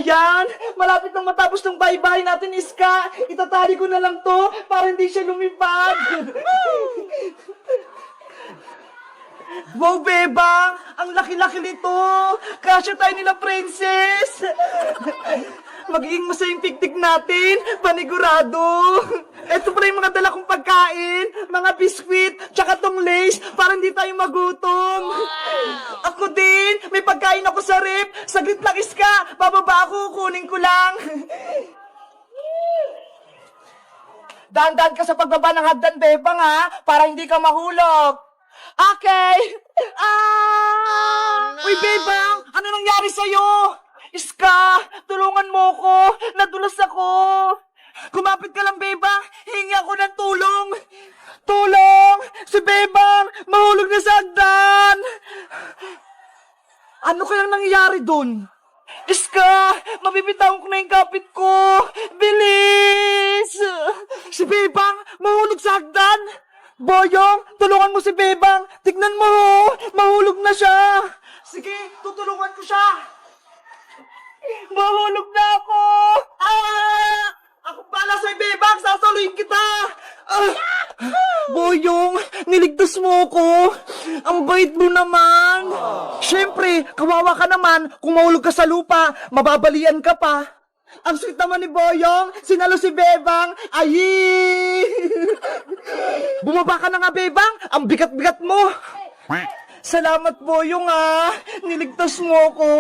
Ayan! Malapit nang matapos ng bahay-bahay natin, Iska! Itatali ko na lang to para hindi siya lumipad! Wow, Bebang! Ang laki-laki nito! Kasya tayo nila, Princess! Magiging masayang piknik natin, panigurado! Ito pala yung mga dala kong pagkain, mga biskwit, tsaka tong lace, para hindi tayo magutom! Ako din! May pagkain ako sa rep! Saglit lang, Iska! Bababa ako, kunin ko lang! Dahan-dahan ka sa pagbaba ng hagdan, Bebang, ha? Para hindi ka mahulog! Okay! Uy, Bebang! Ano nangyari sa'yo? Iska! Tulungan mo ko! Nadulas ako! Kumapit ka lang, Bebang! Hingi ako ng tulong! Tulong! Si Bebang! Mahulog na sa hagdan! Ano kayang nangyayari dun? Iska! Mabibitawan ko na yung kapit ko! Bilis! Si Bebang! Mahulog sa hagdan! Boyong! Tulungan mo si Bebang! Tignan mo! Mahulog na siya! Sige! Tutulungan ko siya! Mahulog na ako! Ako pala sa'yo, Bebang! Sasaluhin kita! Boyong! Niligtas mo ko! Ang bait mo naman! Siyempre, kawawa ka naman kung mahulog ka sa lupa, mababalian ka pa. Ang sweet naman ni Boyong, sinalo si Bebang, ayi! Bumaba ka na nga, Bebang, ang bigat-bigat mo. Salamat, Boyong, niligtas mo ko.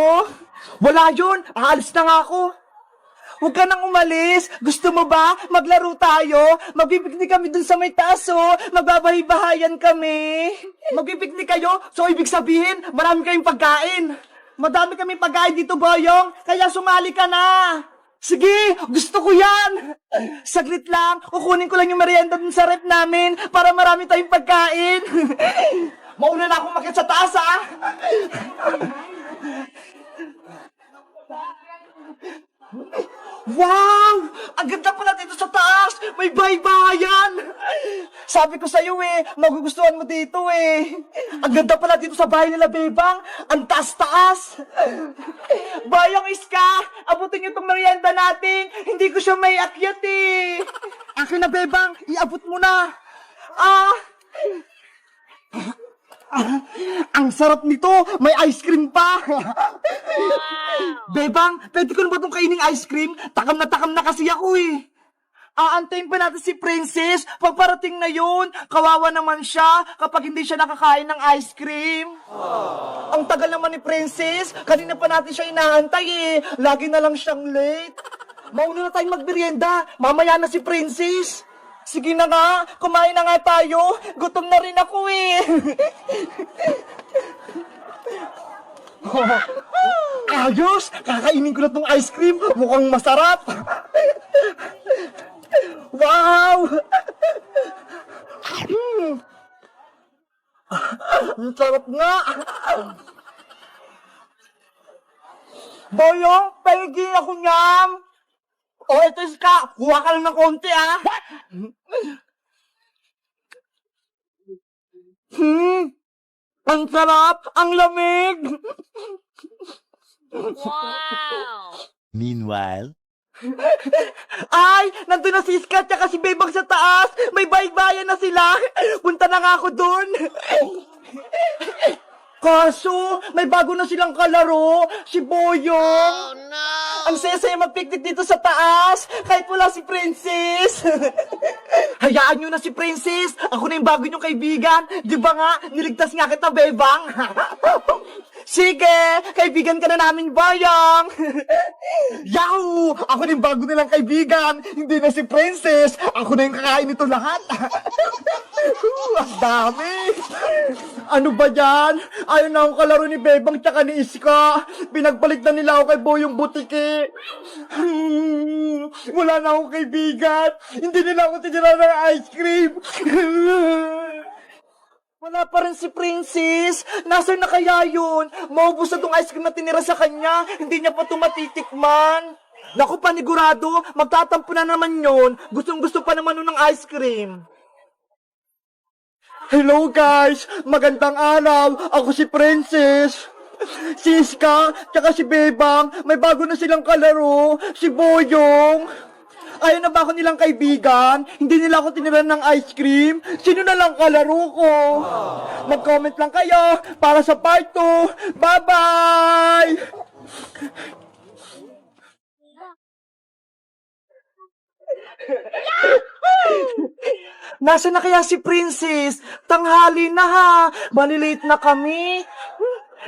Wala yun, aalis na nga ako. Huwag ka nang umalis. Gusto mo ba? Maglaro tayo. Magbibiknik kami dun sa may taas, Magbabahay-bahayan kami. Magbibiknik kayo? So, ibig sabihin, marami kayong pagkain. Madami kaming pagkain dito, Boyong. Kaya sumali ka na. Sige, gusto ko yan. Saglit lang, kukunin ko lang yung merienda dun sa rep namin para marami tayong pagkain. Mauna na akong makit sa taas, Wow! Ang ganda pala dito sa taas! May bahay-bahayan! Sabi ko sa'yo magugustuhan mo dito Ang ganda pala dito sa bahay nila, Bebang! Ang taas-taas! Bayang Iska! Abutin niyo itong merienda natin! Hindi ko siya may akyat Akin na, Bebang! Iabot mo na! Ang sarap nito! May ice cream pa! Bebang, pwede ko na ba itong kainin ice cream? Takam na kasi ako Aantayin pa natin si Princess. Pagparating na yun, kawawa naman siya kapag hindi siya nakakain ng ice cream. Ang tagal naman ni Princess. Kanina pa natin siya inaantay Lagi na lang siyang late. Mauna na tayong magmerienda. Mamaya na si Princess. Sige na nga, kumain na nga tayo. Gutom na rin ako Ayos! Kakainin ko na tong ice cream. Mukhang masarap. Wow! Ang sarap nga. Boyong, paigi ako niyam. Ito Iska, kuha ka lang ng konti Ang sarap! Ang lamig! Wow! Meanwhile, Ay! Nandun na si Iska at si Bebang sa taas! May baybayan na sila! Punta na nga ako dun! Kaso, may bago na silang kalaro! Si Boyong! Oh no! Ang saya-saya mag-picnic dito sa taas! Kahit wala si Princess! Hayaan nyo na si Princess! Ako na yung bago nyong kaibigan! Di ba nga, niligtas nga kita, Bebang! Sige! Kaibigan ka na namin, Boyong! Yahoo! Ako na yung bago nilang kaibigan! Hindi na si Princess! Ako na yung kakain nito lahat! Ang dami! Ano ba yan? Ayaw na akong kalaro ni Bebang tsaka ni Iska. Pinagpalit na nila ako kay Boyong Butiki. Wala na akong kaibigan. Hindi nila ako tinira ng ice cream. Wala pa rin si Princess. Nasaan na kaya yun? Maubos na tong ice cream na tinira sa kanya. Hindi niya pa tumatitikman. Naku, panigurado. Magtatampo na naman yun. Gustong-gusto pa naman nun ng ice cream. Hello guys! Magandang araw! Ako si Princess! Si Iska, tsaka si Bebang, may bago na silang kalaro. Si Boyong. Ayaw na ba ako nilang kaibigan? Hindi nila ako tiniran ng ice cream? Sino na lang kalaro ko? Mag-comment lang kayo para sa part 2. Bye-bye! Nasaan na kaya si Princess? Tanghali na ha. Malilate na kami.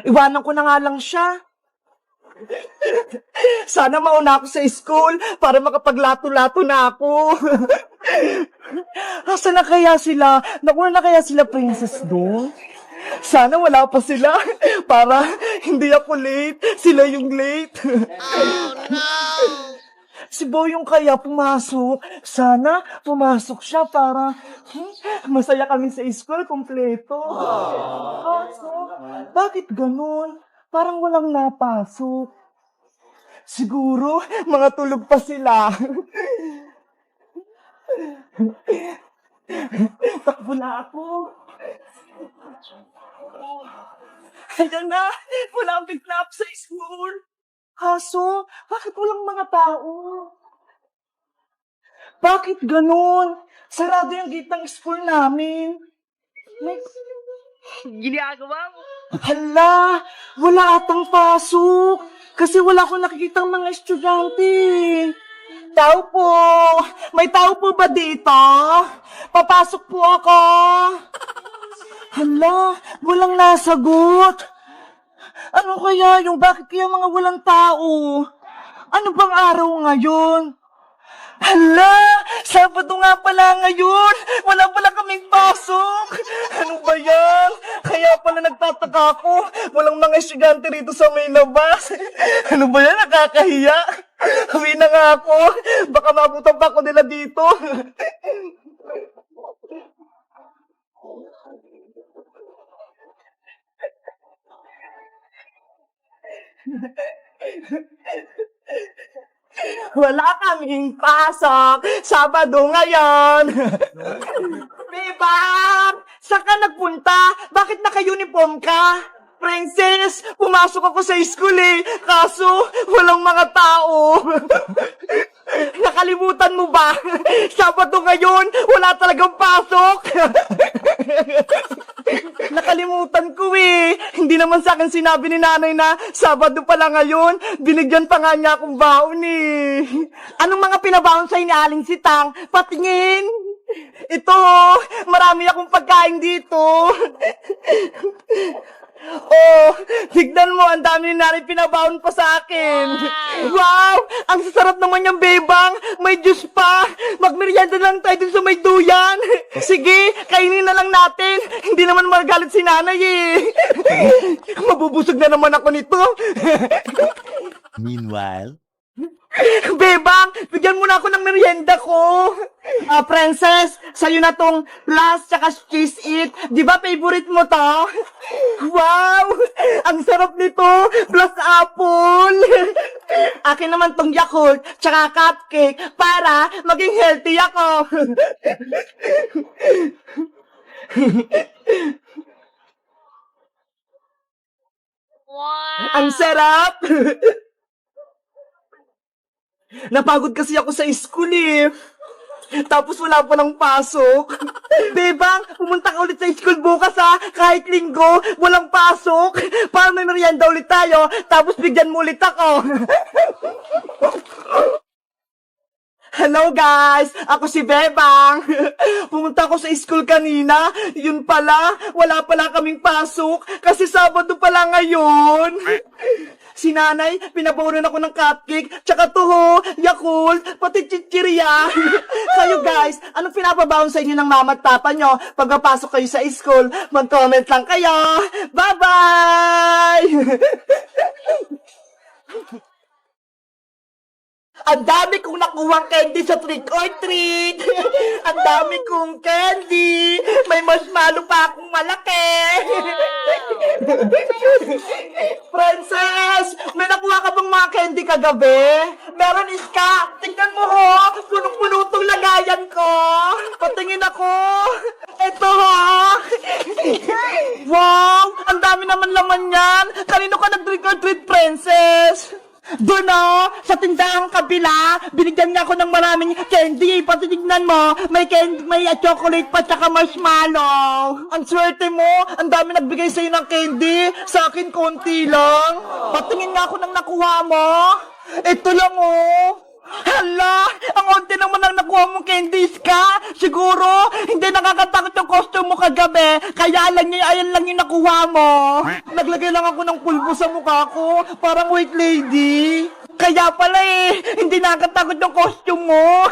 Iwanan ko na nga lang siya. Sana mauna ako sa school para makapaglato-lato na ako. Nasaan na kaya sila? Nakuha na kaya sila Princess doon? Sana wala pa sila para hindi ako late. Sila yung late. Oh no! Si Boyong kaya pumasok. Sana pumasok siya para masaya kami sa school, kompleto. Kaso, bakit ganun? Parang walang napasok. Siguro, mga tulog pa sila. Takbo na ako. Ayan na, wala ang pick-up sa school. Kaso, bakit walang mga tao? Bakit ganun? Sarado yung gate ng school namin. May... Ginagawa mo? Hala, wala atang pasok. Kasi wala akong nakikitang mga estudyante. Tao po, may tao po ba dito? Papasok po ako. Hala, walang nasagot. Ano kaya yung bakit kaya mga walang tao? Ano bang araw ngayon? Hala! Sabado nga pala ngayon! Wala pala kaming pasok! Ano ba yan? Kaya pala nagtataka ako. Walang mga estudyante rito sa may labas. Ano ba yan? Nakakahiya. Uwi na nga ako. Baka mabutan pa ako nila dito. Wala kaming pasok. Sabado ngayon. Bebang! Saan ka nagpunta? Bakit naka-uniform ka? Princess, pumasok ako sa school eh. Kaso, walang mga tao. Nakalimutan mo ba? Sabado ngayon, wala talagang pasok. Nakalimutan ko eh. Hindi naman sa akin sinabi ni nanay na Sabado pala ngayon. Binigyan pa nga niya akong baon eh. Anong mga pinabaon sa'yo ni Aling Sitang? Patingin. Ito, marami akong pagkain dito. Oh, tignan mo, ang dami ni nanay pinabaon pa sa akin. Wow, ang sasarap naman yung Bebang. May juice pa. Magmerienda lang tayo dun sa may duyan. Sige, kainin na lang natin. Hindi naman magalit si nanay eh. Mabubusog na naman ako nito. Meanwhile, Bebang, bigyan mo na ako ng merienda ko. Princess, sa'yo na tong last tsaka cheese it. Di ba favorite mo to? Wow, ang sarap nito. Plus apple. Akin naman tong Yakult tsaka cupcake para maging healthy ako. Wow! Ang sarap. Napagod kasi ako sa school eh. Tapos wala pa ng pasok. Bebang, pumunta ka ulit sa school bukas ha. Kahit linggo, walang pasok. Para may merienda ulit tayo. Tapos bigyan mo ulit ako. Hello guys! Ako si Bebang. Pumunta ako sa school kanina. Yun pala, wala pala kaming pasok. Kasi Sabado pala ngayon. Si nanay, pinabawaran ako ng cupcake, tsaka tuho, Yakult, pati chichirya. Kayo guys, anong pinapabawon sa inyo ng mama at papa nyo? Pagpapasok kayo sa school, mag-comment lang kayo. Bye-bye! Ang dami kong nakuhang candy sa trick or treat. Ang dami kong candy. May marshmallow pa akong malaki. Princess, may nakuha ka bang mga candy kagabi? Meron, Iska. Tingnan mo ho. Punong-puno tong lagayan ko. Patingin ako. Eto ha! Wow! Ang dami naman laman yan! Kanino ka nag-trick or treat, princess? Doon sa tindahang kabila, binigyan niya ako ng maraming candy. Pati tignan mo, may candy, may chocolate pa tsaka marshmallow. Ang swerte mo, ang dami nagbigay sa'yo ng candy. Sa akin, konti lang. Patingin nga ako ng nakuha mo. Ito lang Hala! Ang onti naman ang nakuha mong candies ka! Siguro, hindi nakakatakot yung costume mo kagabi, kaya ayan lang yung nakuha mo. Naglagay lang ako ng pulbo sa mukha ko, parang white lady. Kaya pala hindi nakakatakot yung costume mo.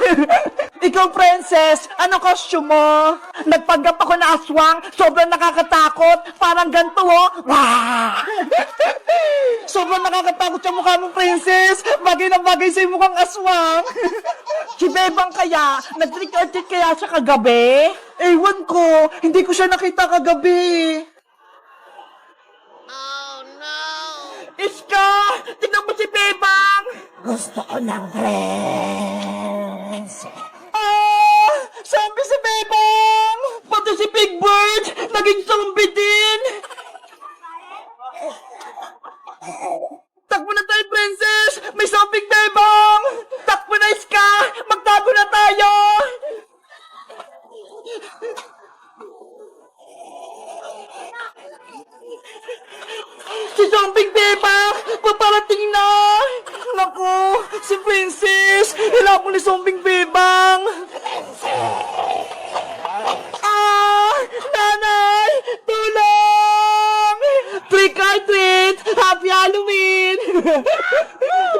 Ikaw, princess, ano costume mo? Nagpanggap ako na aswang, sobrang nakakatakot, parang ganito Wah! Sobrang nakakatakot yung mukha mo, princess. Bagay na bagay sa'yo mukhang aswang. Si Bebang kaya, nag-trick or treat kaya siya kagabi? Ewan ko, hindi ko siya nakita kagabi. Oh no! Iska! Tignan mo si Bebang! Gusto ko ng friends. Zombie si Bebang! Pati si Big Bird, naging zombie din! Takbo na tayo, princess! May zombie Bebang! Takbo na, Iska! Magtago na tayo! Si zombie Bebang! Paparating na! Naku! Si princess! Hilapon ni zombie Bebang! Nanay! Tulong! Trick or treat! Happy Halloween!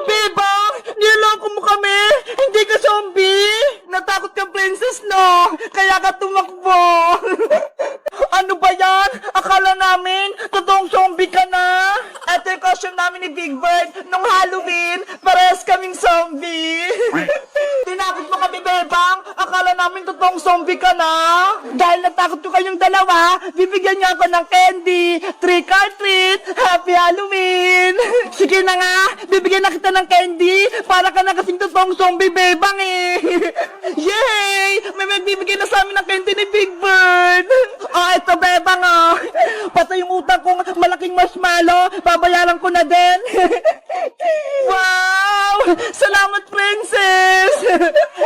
Bebang! Niloloko mo kami! Hindi ka zombie! Natakot ka, princess, no? Kaya ka tumakbo! Ano ba yan? Akala namin, totoong zombie ka na! Ito yung costume namin ni Big Bird nung Halloween, parehas kaming zombie! Tinakot mo kami, Bebang! Akala namin totoong zombie ka na! Dahil natakot ko kayong dalawa, bibigyan niyo ako ng candy! Trick or treat! Happy Halloween! Sige na nga, bibigyan na kita ng candy para ka na kasing totoong zombie, Bebang Yay! May magbibigay na sa amin ng candy ni Big Bird! Ito, Bebang Pati yung utang kong malaking marshmallow, babayaran ko na din! Wow! Salamat, princess!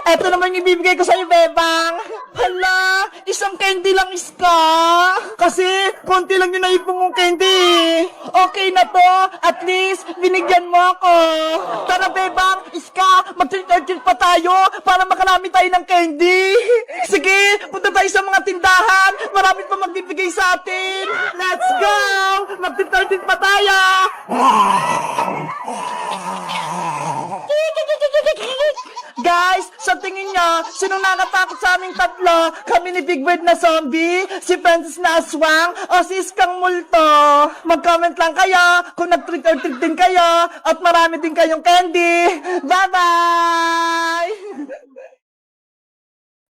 Ito naman yung ibibigay ko sa'yo, Bebang! Hala! Isang candy lang, Iska! Kasi, konti lang yung naipong mong candy Okay na to! At least, binigyan mo ako! Tara, Bebang! Iska! Mag-treat or treat pa tayo para makarami tayo ng candy! Sige! Punta tayo sa mga tindahan! Marami pa magbibigay sa atin! Let's go! Mag-treat or treat pa tayo! Guys, sa tingin niya, sinong nakatakot sa aming tatlo? Kami ni Big Bird na zombie, si Princess na aswang, o si Iskang multo? Mag-comment lang kayo kung nag-trick or treat din kayo at marami din kayong candy. Bye-bye!